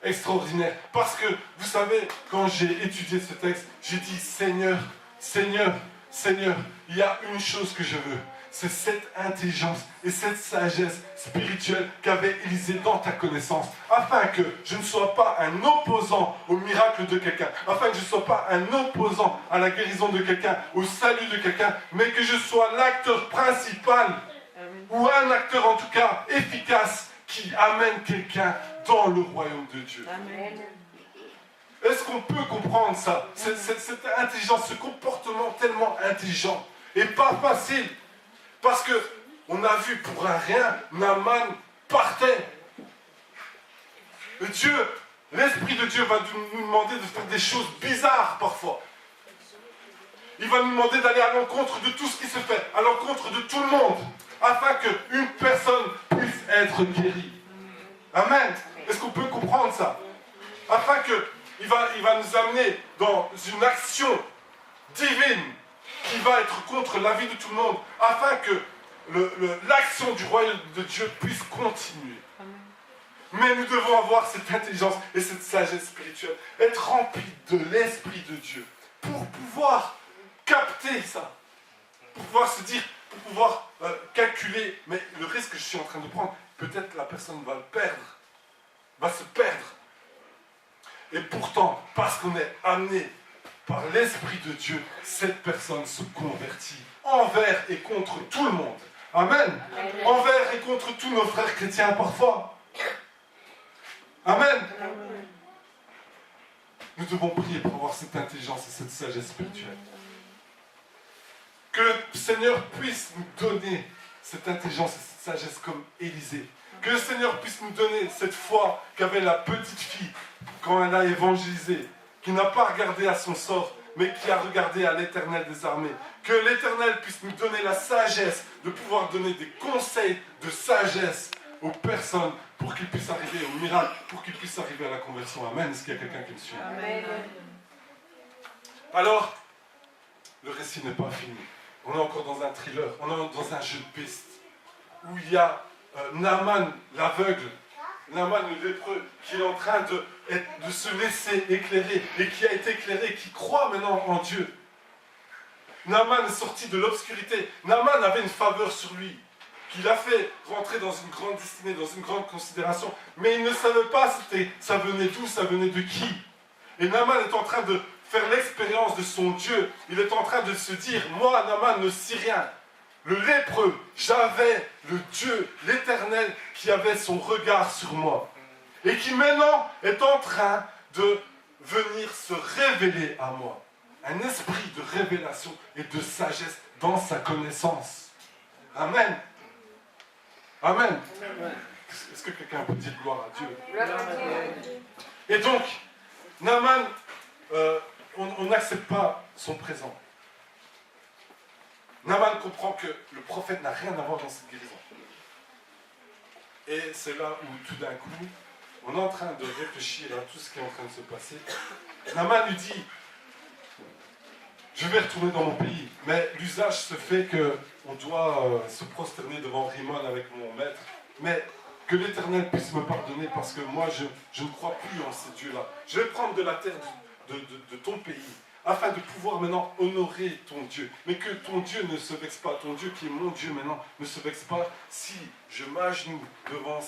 Extraordinaire. Parce que, vous savez, quand j'ai étudié ce texte, j'ai dit, Seigneur, Seigneur, Seigneur, il y a une chose que je veux. C'est cette intelligence et cette sagesse spirituelle qu'avait Élisée dans ta connaissance, afin que je ne sois pas un opposant au miracle l'oracle de quelqu'un, afin que je ne sois pas un opposant à la guérison de quelqu'un, au salut de quelqu'un, mais que je sois l'acteur principal, ou un acteur en tout cas efficace, qui amène quelqu'un dans le royaume de Dieu. Amen. Est-ce qu'on peut comprendre ça, cette intelligence, ce comportement tellement intelligent et pas facile? Parce que on a vu pour un rien, Naaman partait. Dieu, l'Esprit de Dieu va nous demander de faire des choses bizarres parfois. Il va nous demander d'aller à l'encontre de tout ce qui se fait, à l'encontre de tout le monde, afin qu'une personne puisse être guérie. Amen. Est-ce qu'on peut comprendre ça? Afin qu'il va nous amener dans une action divine qui va être contre la vie de tout le monde, afin que l'action du royaume de Dieu puisse continuer. Mais nous devons avoir cette intelligence et cette sagesse spirituelle, être remplis de l'Esprit de Dieu, pour pouvoir capter ça, pour pouvoir se dire, pour pouvoir calculer, mais le risque que je suis en train de prendre, peut-être la personne va le perdre, va se perdre. Et pourtant, parce qu'on est amené par l'Esprit de Dieu, cette personne se convertit envers et contre tout le monde. Amen. Amen. Envers et contre tous nos frères chrétiens parfois. Amen. Amen. Nous devons prier pour avoir cette intelligence et cette sagesse spirituelle. Que le Seigneur puisse nous donner cette intelligence et cette sagesse comme Élisée. Que le Seigneur puisse nous donner cette foi qu'avait la petite fille quand elle a évangélisé, qui n'a pas regardé à son sort, mais qui a regardé à l'Éternel des armées. Que l'Éternel puisse nous donner la sagesse de pouvoir donner des conseils de sagesse aux personnes pour qu'ils puissent arriver au miracle, pour qu'ils puissent arriver à la conversion. Amen. Est-ce qu'il y a quelqu'un qui me suit? Amen. Alors, le récit n'est pas fini. On est encore dans un thriller, on est dans un jeu de piste, où il y a Naaman, l'aveugle, Naaman le lépreux, qui est en train de se laisser éclairer, et qui a été éclairé, qui croit maintenant en Dieu. Naaman est sorti de l'obscurité. Naaman avait une faveur sur lui, qui l'a fait rentrer dans une grande destinée, dans une grande considération, mais il ne savait pas ça venait d'où, ça venait de qui. Et Naaman est en train de faire l'expérience de son Dieu. Il est en train de se dire, moi, Naaman, le Syrien, le lépreux, j'avais le Dieu, l'Éternel, qui avait son regard sur moi. Et qui maintenant est en train de venir se révéler à moi. Un esprit de révélation et de sagesse dans sa connaissance. Amen. Amen. Est-ce que quelqu'un peut dire gloire à Dieu? Et donc, Naaman, on n'accepte pas son présent. Naaman comprend que le prophète n'a rien à voir dans cette guérison. Et c'est là où tout d'un coup, on est en train de réfléchir à tout ce qui est en train de se passer. Naaman lui dit, je vais retourner dans mon pays, mais l'usage se fait qu'on doit se prosterner devant Rimon avec mon maître, mais que l'Éternel puisse me pardonner parce que moi je ne crois plus en ces dieux-là. Je vais prendre de la terre de ton pays, afin de pouvoir maintenant honorer ton Dieu. Mais que ton Dieu ne se vexe pas, ton Dieu qui est mon Dieu maintenant, ne se vexe pas si je m'agenouille devant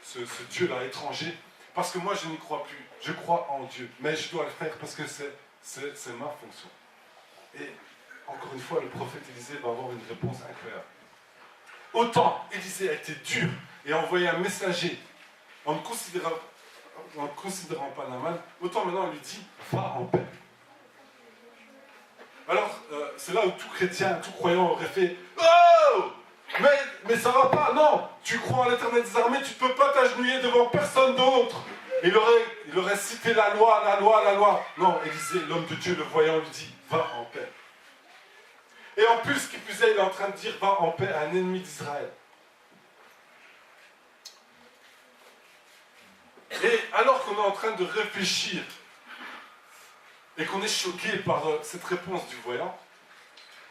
ce Dieu-là étranger, parce que moi je n'y crois plus. Je crois en Dieu, mais je dois le faire parce que c'est ma fonction. Et encore une fois, le prophète Élisée va avoir une réponse incroyable. Autant Élisée a été dur et a envoyé un messager en ne considérant pas Naaman, autant maintenant on lui dit, va en paix. Alors, c'est là où tout chrétien, tout croyant aurait fait, oh, mais ça va pas, non, tu crois en l'Éternel des armées, tu ne peux pas t'agenouiller devant personne d'autre. Il aurait cité la loi. Non, Élisée, l'homme de Dieu, le voyant, lui dit, va en paix. Et en plus, qui plus est, il est en train de dire, va en paix à un ennemi d'Israël. Et alors qu'on est en train de réfléchir, et qu'on est choqué par cette réponse du voyant,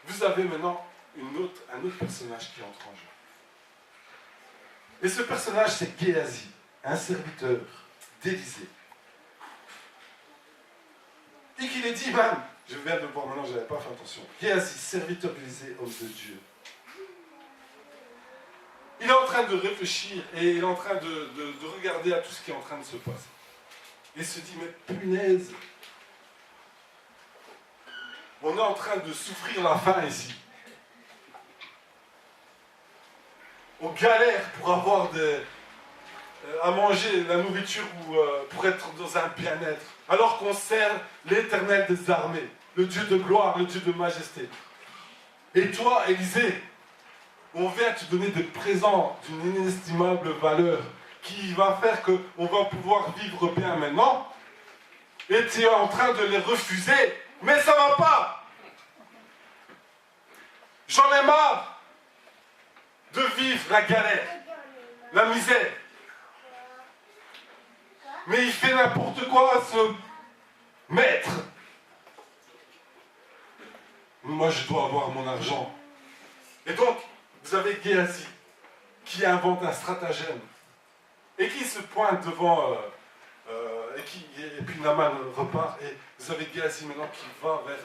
vous avez maintenant un autre personnage qui entre en jeu. Et ce personnage, c'est Géasi, un serviteur d'Élisée. Et qu'il est dit, man, je viens de le voir maintenant, je n'avais pas fait attention. Géasi, serviteur d'Élisée, homme de Dieu. Il est en train de réfléchir et il est en train de regarder à tout ce qui est en train de se passer. Et se dit, mais punaise, on est en train de souffrir la faim ici. On galère pour avoir à manger la nourriture ou pour être dans un bien-être. Alors qu'on sert l'Éternel des armées, le Dieu de gloire, le Dieu de majesté. Et toi, Élisée, on vient te donner des présents d'une inestimable valeur qui va faire qu'on va pouvoir vivre bien maintenant. Et tu es en train de les refuser. Mais ça ne va pas. J'en ai marre de vivre la galère, la misère. Mais il fait n'importe quoi, ce maître. Moi, je dois avoir mon argent. Et donc, vous avez Géasi qui invente un stratagème et qui se pointe devant, et puis Naaman repart, et vous avez Géasi maintenant qui va vers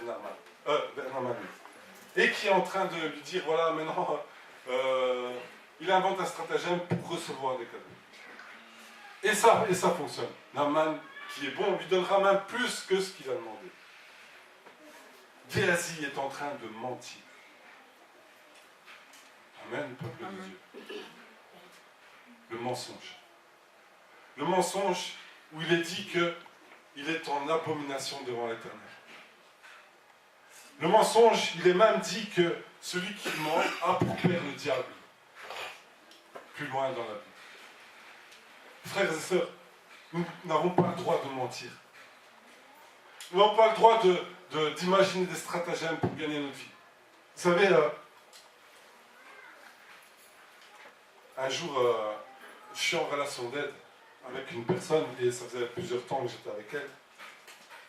Naaman, et qui est en train de lui dire, voilà, maintenant, il invente un stratagème pour recevoir des cadeaux. Et ça fonctionne. Naaman, qui est bon, on lui donnera même plus que ce qu'il a demandé. Géasi est en train de mentir. Amen, peuple de Dieu. Le mensonge. Le mensonge où il est dit qu'il est en abomination devant l'Éternel. Le mensonge, il est même dit que celui qui ment a pour père le diable. Plus loin dans la Bible. Frères et sœurs, nous n'avons pas le droit de mentir. Nous n'avons pas le droit d'imaginer des stratagèmes pour gagner notre vie. Vous savez, un jour, je suis en relation d'aide avec une personne, et ça faisait plusieurs temps que j'étais avec elle.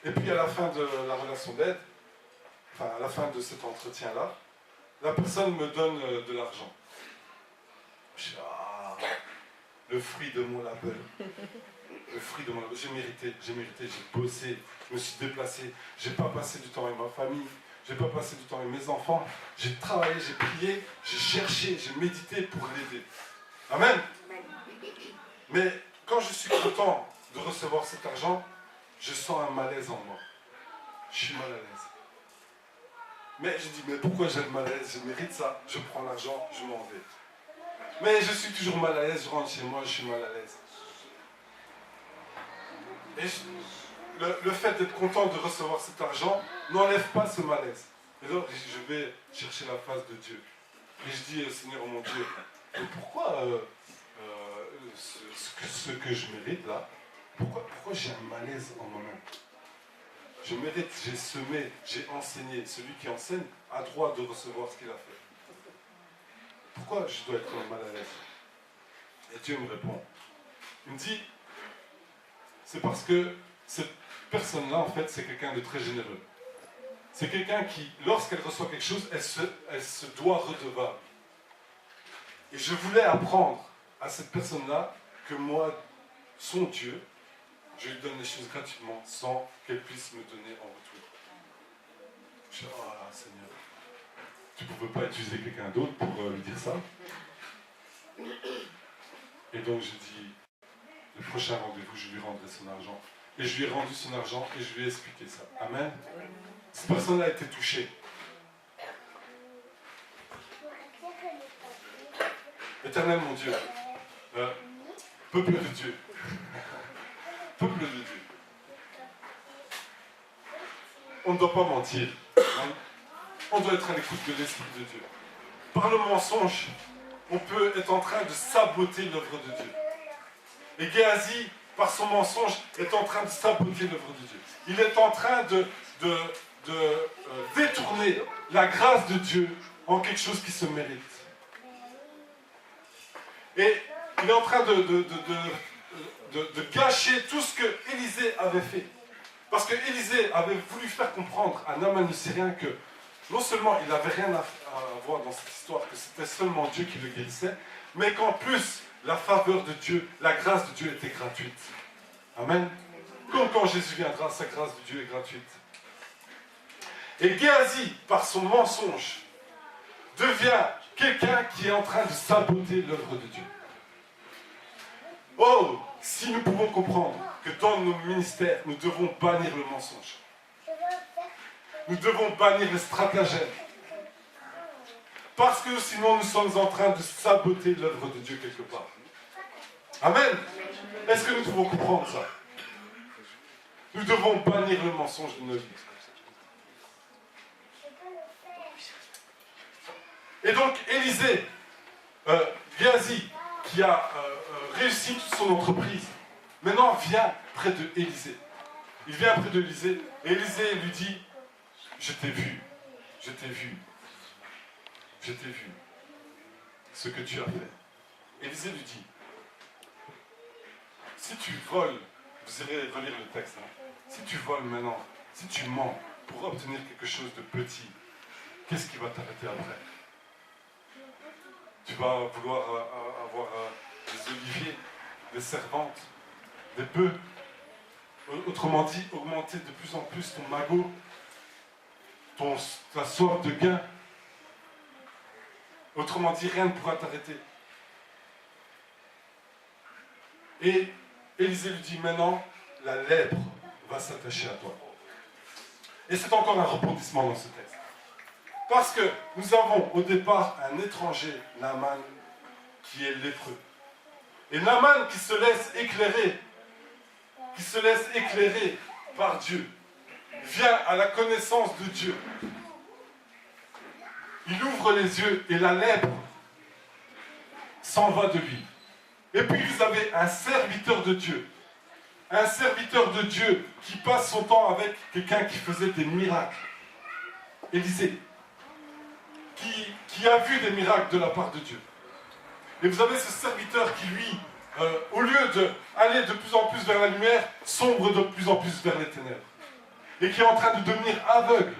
Et puis à la fin de la relation d'aide, enfin à la fin de cet entretien-là, la personne me donne de l'argent. Je dis, ah, le fruit de mon labeur. Le fruit de mon labeur. J'ai mérité, j'ai bossé, je me suis déplacé, j'ai pas passé du temps avec ma famille, j'ai pas passé du temps avec mes enfants, j'ai travaillé, j'ai prié, j'ai cherché, j'ai médité pour l'aider. Amen. Mais quand je suis content de recevoir cet argent, je sens un malaise en moi. Je suis mal à l'aise. Mais je dis, mais pourquoi j'ai le malaise? Je mérite ça. Je prends l'argent, je m'en vais. Mais je suis toujours mal à l'aise, je rentre chez moi, je suis mal à l'aise. Et le fait d'être content de recevoir cet argent n'enlève pas ce malaise. Et donc, je vais chercher la face de Dieu. Et je dis, Seigneur mon Dieu, mais pourquoi ce que je mérite là, pourquoi j'ai un malaise en moi-même? Je mérite, j'ai semé, j'ai enseigné. Celui qui enseigne a droit de recevoir ce qu'il a fait. Pourquoi je dois être mal à l'aise? Et Dieu me répond. Il me dit, c'est parce que cette personne-là, en fait, c'est quelqu'un de très généreux. C'est quelqu'un qui, lorsqu'elle reçoit quelque chose, elle se doit redevable. Et je voulais apprendre à cette personne-là que moi, son Dieu, je lui donne les choses gratuitement sans qu'elle puisse me donner en retour. Je dis, oh là, Seigneur, tu ne pouvais pas utiliser quelqu'un d'autre pour lui dire ça. Et donc je dis, le prochain rendez-vous, je lui rendrai son argent. Et je lui ai rendu son argent et je lui ai expliqué ça. Amen. Cette personne a été touchée. Éternel mon Dieu, peuple de Dieu, peuple de Dieu, on ne doit pas mentir, hein? On doit être à l'écoute de l'Esprit de Dieu. Par le mensonge, on peut être en train de saboter l'œuvre de Dieu. Et Géasi, par son mensonge, est en train de saboter l'œuvre de Dieu. Il est en train de détourner la grâce de Dieu en quelque chose qui se mérite. Et il est en train de gâcher tout ce que Élisée avait fait. Parce que Élisée avait voulu faire comprendre à Naaman le Syrien que non seulement il n'avait rien à voir dans cette histoire, que c'était seulement Dieu qui le guérissait, mais qu'en plus, la faveur de Dieu, la grâce de Dieu était gratuite. Amen. Comme quand Jésus viendra, sa grâce de Dieu est gratuite. Et Géasi, par son mensonge, devient quelqu'un qui est en train de saboter l'œuvre de Dieu. Oh, si nous pouvons comprendre que dans nos ministères, nous devons bannir le mensonge. Nous devons bannir les stratagèmes. Parce que sinon, nous sommes en train de saboter l'œuvre de Dieu quelque part. Amen. Est-ce que nous devons comprendre ça? Nous devons bannir le mensonge de nos vies. Et donc, Élisée, Géasi, qui a réussi toute son entreprise, maintenant vient près de Élisée. Il vient près de Élisée, et Élisée lui dit, je t'ai vu, je t'ai vu, je t'ai vu, ce que tu as fait. Élisée lui dit, si tu voles, vous irez relire le texte, hein, si tu voles maintenant, si tu mens pour obtenir quelque chose de petit, qu'est-ce qui va t'arrêter après? Tu vas vouloir avoir des oliviers, des servantes, des bœufs. Autrement dit, augmenter de plus en plus ton magot, ta soif de gain. Autrement dit, rien ne pourra t'arrêter. Et Élisée lui dit, maintenant, la lèpre va s'attacher à toi. Et c'est encore un rebondissement dans ce texte. Parce que nous avons au départ un étranger, Naaman, qui est lépreux. Et Naaman qui se laisse éclairer par Dieu, vient à la connaissance de Dieu. Il ouvre les yeux et la lèpre s'en va de lui. Et puis vous avez un serviteur de Dieu. Un serviteur de Dieu qui passe son temps avec quelqu'un qui faisait des miracles. Élisée. Qui a vu des miracles de la part de Dieu. Et vous avez ce serviteur qui, lui, au lieu d'aller de plus en plus vers la lumière, sombre de plus en plus vers les ténèbres. Et qui est en train de devenir aveugle.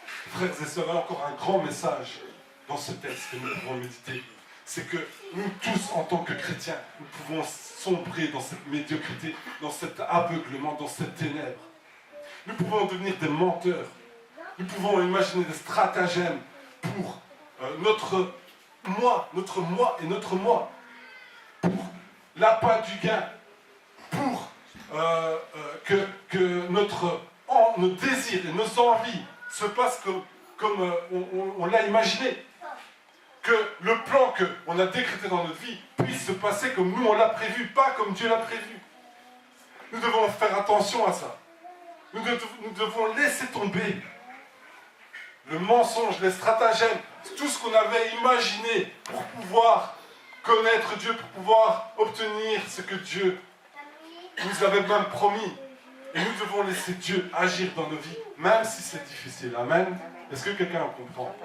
Frères et sœurs, il y a encore un grand message dans ce texte que nous pouvons méditer. C'est que nous tous, en tant que chrétiens, nous pouvons sombrer dans cette médiocrité, dans cet aveuglement, dans cette ténèbre. Nous pouvons devenir des menteurs. Nous pouvons imaginer des stratagèmes pour notre moi et notre moi, pour l'appât du gain, pour que nos désirs et nos envies se passent comme on l'a imaginé, que le plan qu'on a décrété dans notre vie puisse se passer comme nous on l'a prévu, pas comme Dieu l'a prévu. Nous devons faire attention à ça. Nous devons laisser tomber le mensonge, les stratagèmes, tout ce qu'on avait imaginé pour pouvoir connaître Dieu, pour pouvoir obtenir ce que Dieu nous avait même promis. Et nous devons laisser Dieu agir dans nos vies, même si c'est difficile. Amen. Est-ce que quelqu'un en comprend?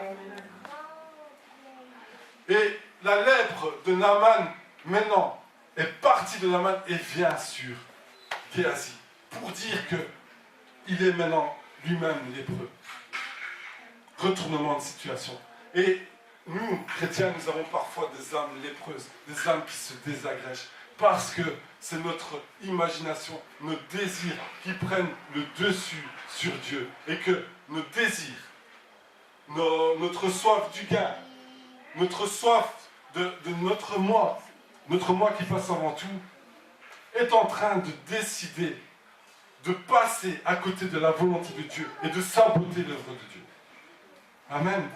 Et la lèpre de Naaman, maintenant, est partie de Naaman et vient sur Géasi, pour dire qu'il est maintenant lui-même lépreux. Retournement de situation. Et nous, chrétiens, nous avons parfois des âmes lépreuses, des âmes qui se désagrègent, parce que c'est notre imagination, nos désirs qui prennent le dessus sur Dieu, et que nos désirs, notre soif du gain, notre soif de notre moi qui passe avant tout, est en train de décider de passer à côté de la volonté de Dieu et de saboter l'œuvre de Dieu. Amen.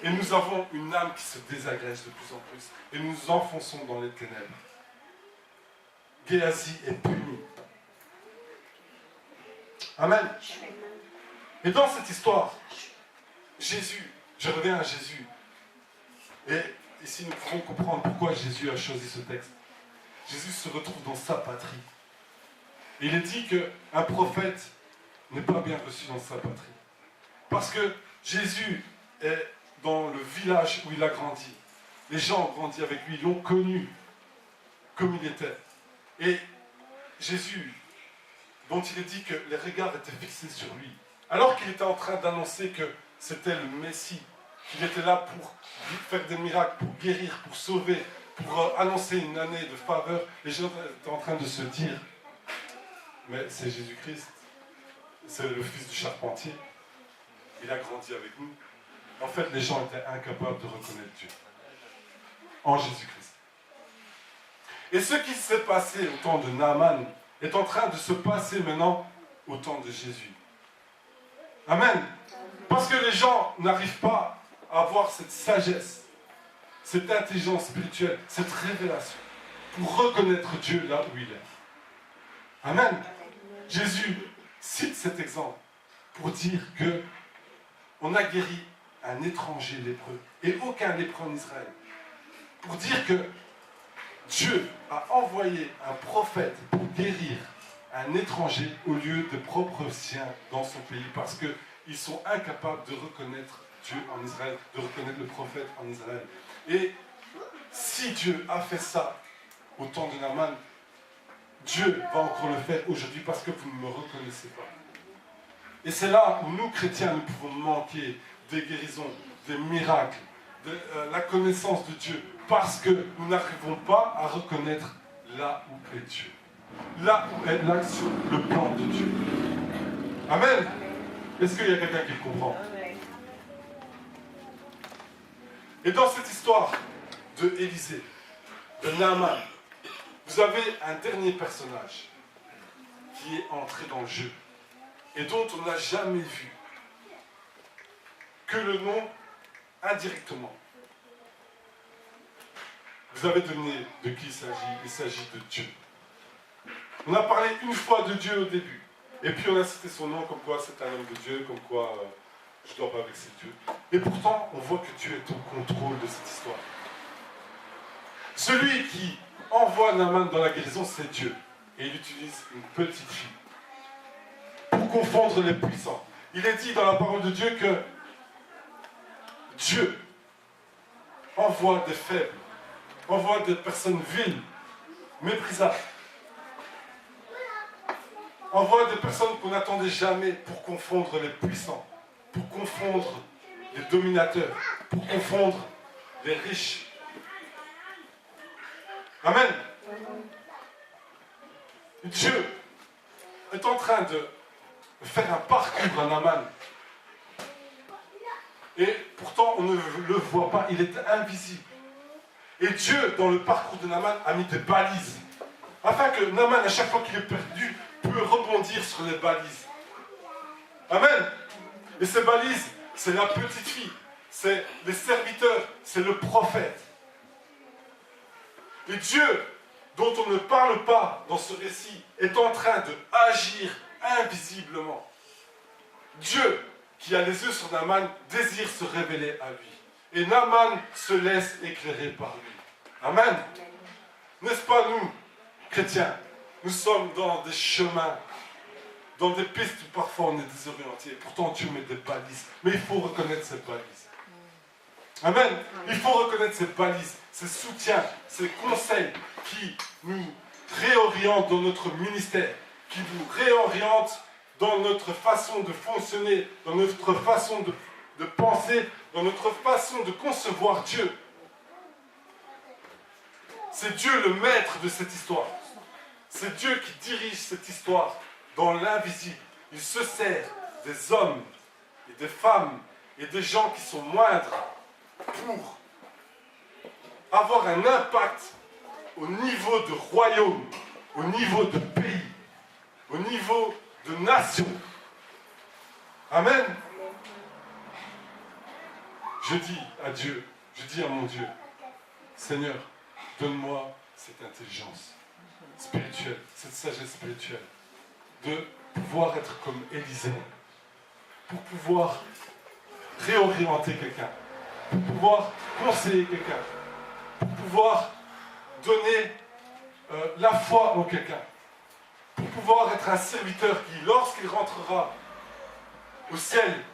Et nous avons une âme qui se désagrège de plus en plus. Et nous nous enfonçons dans les ténèbres. Géasi est puni. Amen. Et dans cette histoire, Jésus, je reviens à Jésus. Et ici nous pouvons comprendre pourquoi Jésus a choisi ce texte. Jésus se retrouve dans sa patrie. Et il est dit qu'un prophète n'est pas bien reçu dans sa patrie. Parce que Jésus est dans le village où il a grandi. Les gens ont grandi avec lui, ils l'ont connu comme il était. Et Jésus, dont il est dit que les regards étaient fixés sur lui, alors qu'il était en train d'annoncer que c'était le Messie, qu'il était là pour faire des miracles, pour guérir, pour sauver, pour annoncer une année de faveur, les gens étaient en train de se dire, mais c'est Jésus-Christ, c'est le fils du charpentier, il a grandi avec nous. En fait, les gens étaient incapables de reconnaître Dieu en Jésus-Christ. Et ce qui s'est passé au temps de Naaman est en train de se passer maintenant au temps de Jésus. Amen. Parce que les gens n'arrivent pas à avoir cette sagesse, cette intelligence spirituelle, cette révélation, pour reconnaître Dieu là où il est. Amen. Jésus cite cet exemple pour dire que on a guéri un étranger lépreux et aucun lépreux en Israël. Pour dire que Dieu a envoyé un prophète pour guérir un étranger au lieu de propres siens dans son pays parce qu'ils sont incapables de reconnaître Dieu en Israël, de reconnaître le prophète en Israël. Et si Dieu a fait ça au temps de Naaman, Dieu va encore le faire aujourd'hui parce que vous ne me reconnaissez pas. Et c'est là où nous, chrétiens, nous pouvons manquer des guérisons, des miracles, de la connaissance de Dieu, parce que nous n'arrivons pas à reconnaître là où est Dieu. Là où est l'action, le plan de Dieu. Amen. Est-ce qu'il y a quelqu'un qui le comprend? Et dans cette histoire de Élisée, de Naaman, vous avez un dernier personnage qui est entré dans le jeu et dont on n'a jamais vu que le nom indirectement. Vous avez deviné de qui il s'agit? Il s'agit de Dieu. On a parlé une fois de Dieu au début. Et puis on a cité son nom comme quoi c'est un homme de Dieu, comme quoi je ne dois pas vexer Dieu. Et pourtant, on voit que Dieu est au contrôle de cette histoire. Celui qui envoie Naaman dans la guérison, c'est Dieu. Et il utilise une petite fille pour confondre les puissants. Il est dit dans la parole de Dieu que Dieu envoie des faibles, envoie des personnes viles, méprisables, envoie des personnes qu'on n'attendait jamais pour confondre les puissants, pour confondre les dominateurs, pour confondre les riches. Amen. Dieu est en train de faire un parcours à Naaman. Et pourtant, on ne le voit pas, il est invisible. Et Dieu, dans le parcours de Naaman, a mis des balises. Afin que Naaman, à chaque fois qu'il est perdu, peut rebondir sur les balises. Amen. Et ces balises, c'est la petite fille, c'est les serviteurs, c'est le prophète. Et Dieu, dont on ne parle pas dans ce récit, est en train d'agir invisiblement. Dieu, qui a les yeux sur Naaman, désire se révéler à lui. Et Naaman se laisse éclairer par lui. Amen. N'est-ce pas nous, chrétiens? Nous sommes dans des chemins, dans des pistes où parfois on est désorienté. Pourtant Dieu met des balises. Mais il faut reconnaître ces balises. Amen. Il faut reconnaître ces balises, ces soutiens, ces conseils qui nous réorientent dans notre ministère, qui nous réorientent dans notre façon de fonctionner, dans notre façon de penser, dans notre façon de concevoir Dieu. C'est Dieu le maître de cette histoire. C'est Dieu qui dirige cette histoire dans l'invisible. Il se sert des hommes et des femmes et des gens qui sont moindres pour avoir un impact au niveau de royaume, au niveau de pays, au niveau de nation. Amen. Je dis à Dieu, je dis à mon Dieu, Seigneur, donne-moi cette intelligence spirituelle, cette sagesse spirituelle, de pouvoir être comme Élisée, pour pouvoir réorienter quelqu'un, pour pouvoir conseiller quelqu'un, pour pouvoir donner la foi en quelqu'un, pour pouvoir être un serviteur qui, lorsqu'il rentrera au ciel,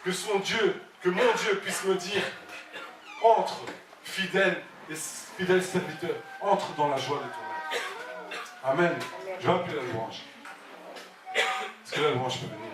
que son Dieu, que mon Dieu puisse me dire, entre, fidèle et fidèle serviteur, entre dans la joie de ton âme. Amen. Je vais appeler la louange. Est-ce que la louange peut venir?